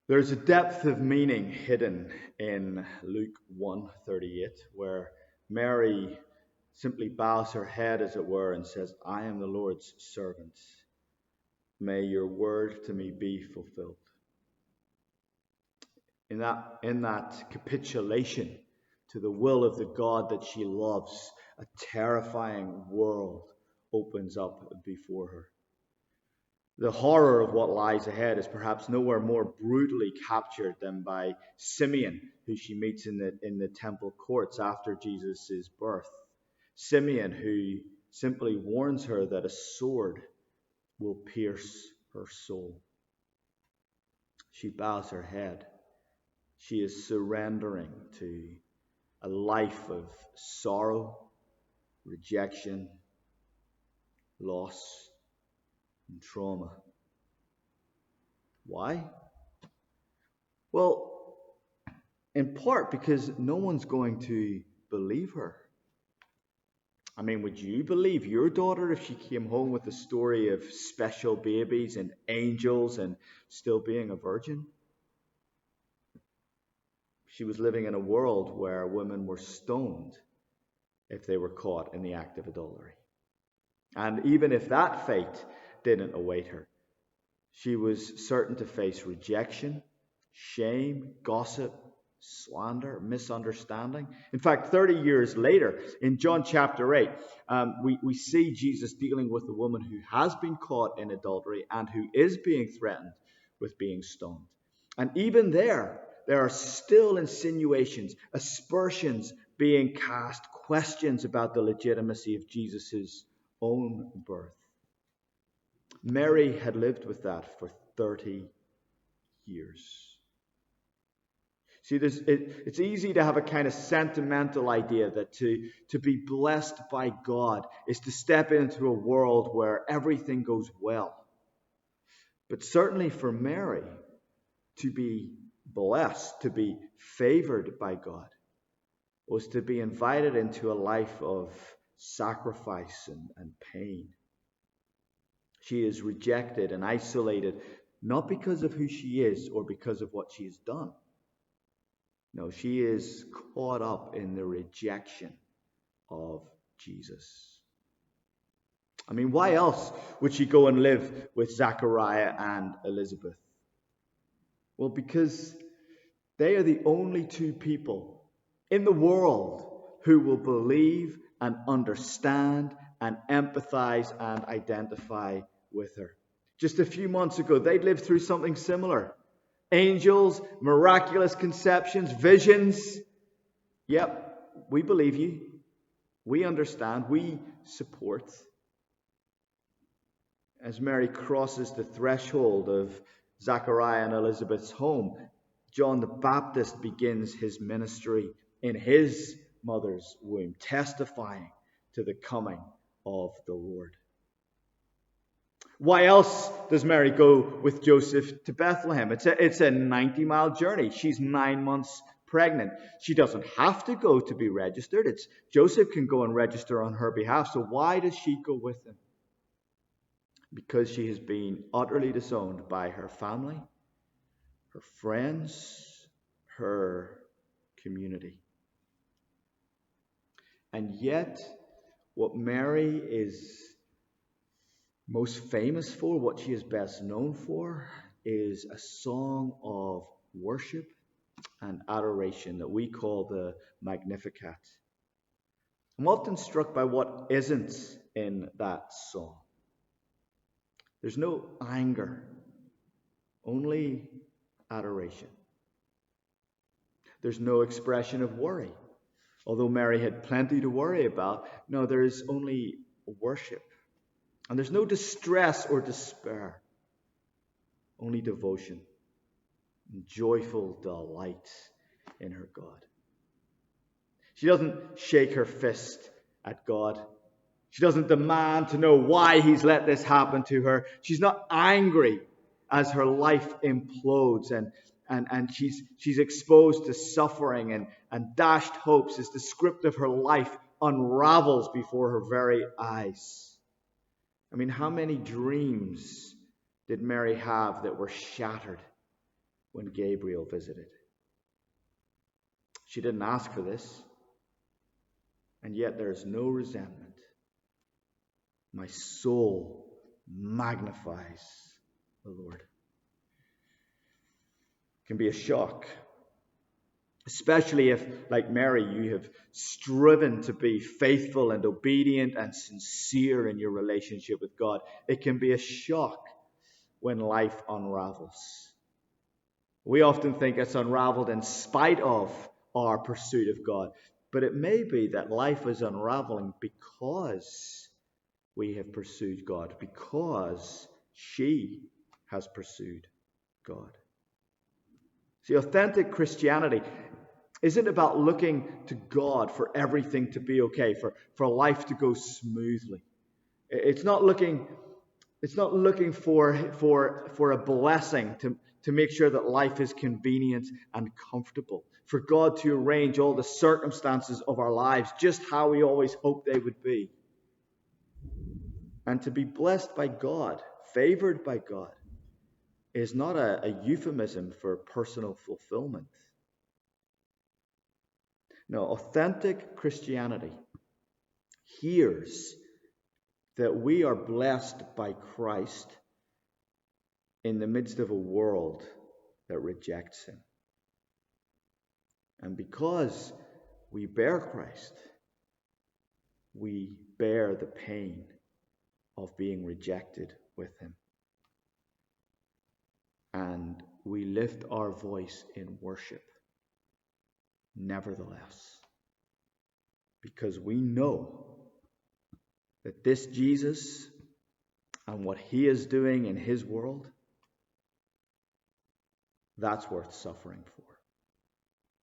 There's a depth of meaning hidden in Luke 1:38, where Mary simply bows her head, as it were, and says, I am the Lord's servant. May your word to me be fulfilled. In that capitulation to the will of the God that she loves, a terrifying world opens up before her. The horror of what lies ahead is perhaps nowhere more brutally captured than by Simeon, who she meets in the temple courts after Jesus' birth. Simeon, who simply warns her that a sword will pierce her soul. She bows her head. She is surrendering to a life of sorrow, rejection, loss, and trauma. Why? Well, in part because no one's going to believe her. I mean, would you believe your daughter if she came home with a story of special babies and angels and still being a virgin? She was living in a world where women were stoned if they were caught in the act of adultery. And even if that fate didn't await her, she was certain to face rejection, shame, gossip, slander, misunderstanding. In fact, 30 years later, in John chapter 8, we see Jesus dealing with a woman who has been caught in adultery and who is being threatened with being stoned. And even there are still insinuations, aspersions being cast, questions about the legitimacy of Jesus' own birth. Mary had lived with that for 30 years. See, it's easy to have a kind of sentimental idea that to be blessed by God is to step into a world where everything goes well. But certainly for Mary, to be blessed, to be favored by God, was to be invited into a life of sacrifice and pain. She is rejected and isolated, not because of who she is or because of what she has done. No, she is caught up in the rejection of Jesus. I mean, why else would she go and live with Zachariah and Elizabeth? Well, because they are the only two people in the world who will believe and understand and empathize and identify with her. Just a few months ago, they'd lived through something similar. Angels, miraculous conceptions, visions. Yep, we believe you. We understand. We support. As Mary crosses the threshold of Zachariah and Elizabeth's home, John the Baptist begins his ministry in his mother's womb, testifying to the coming of the Lord. Why else does Mary go with Joseph to Bethlehem? It's a 90-mile journey. She's 9 months pregnant. She doesn't have to go to be registered. Joseph can go and register on her behalf. So why does she go with him? Because she has been utterly disowned by her family, her friends, her community. And yet, what Mary is most famous for, what she is best known for, is a song of worship and adoration that we call the Magnificat. I'm often struck by what isn't in that song. There's no anger, only adoration. There's no expression of worry. Although Mary had plenty to worry about, no, there is only worship. And there's no distress or despair, only devotion and joyful delight in her God. She doesn't shake her fist at God. She doesn't demand to know why he's let this happen to her. She's not angry as her life implodes and she's exposed to suffering and dashed hopes as the script of her life unravels before her very eyes. I mean, how many dreams did Mary have that were shattered when Gabriel visited. She didn't ask for this, and yet there is no resentment. My soul magnifies the Lord. It can be a shock, especially if, like Mary, you have striven to be faithful and obedient and sincere in your relationship with God. It can be a shock when life unravels. We often think it's unraveled in spite of our pursuit of God, but it may be that life is unraveling because we have pursued God, because she has pursued God. See, authentic Christianity isn't about looking to God for everything to be okay, for life to go smoothly. It's not looking for a blessing to make sure that life is convenient and comfortable, for God to arrange all the circumstances of our lives just how we always hoped they would be. And to be blessed by God, favored by God, is not a euphemism for personal fulfillment. No, authentic Christianity hears that we are blessed by Christ in the midst of a world that rejects him. And because we bear Christ, we bear the pain of being rejected with him. And we lift our voice in worship, nevertheless, because we know that this Jesus and what he is doing in his world, that's worth suffering for.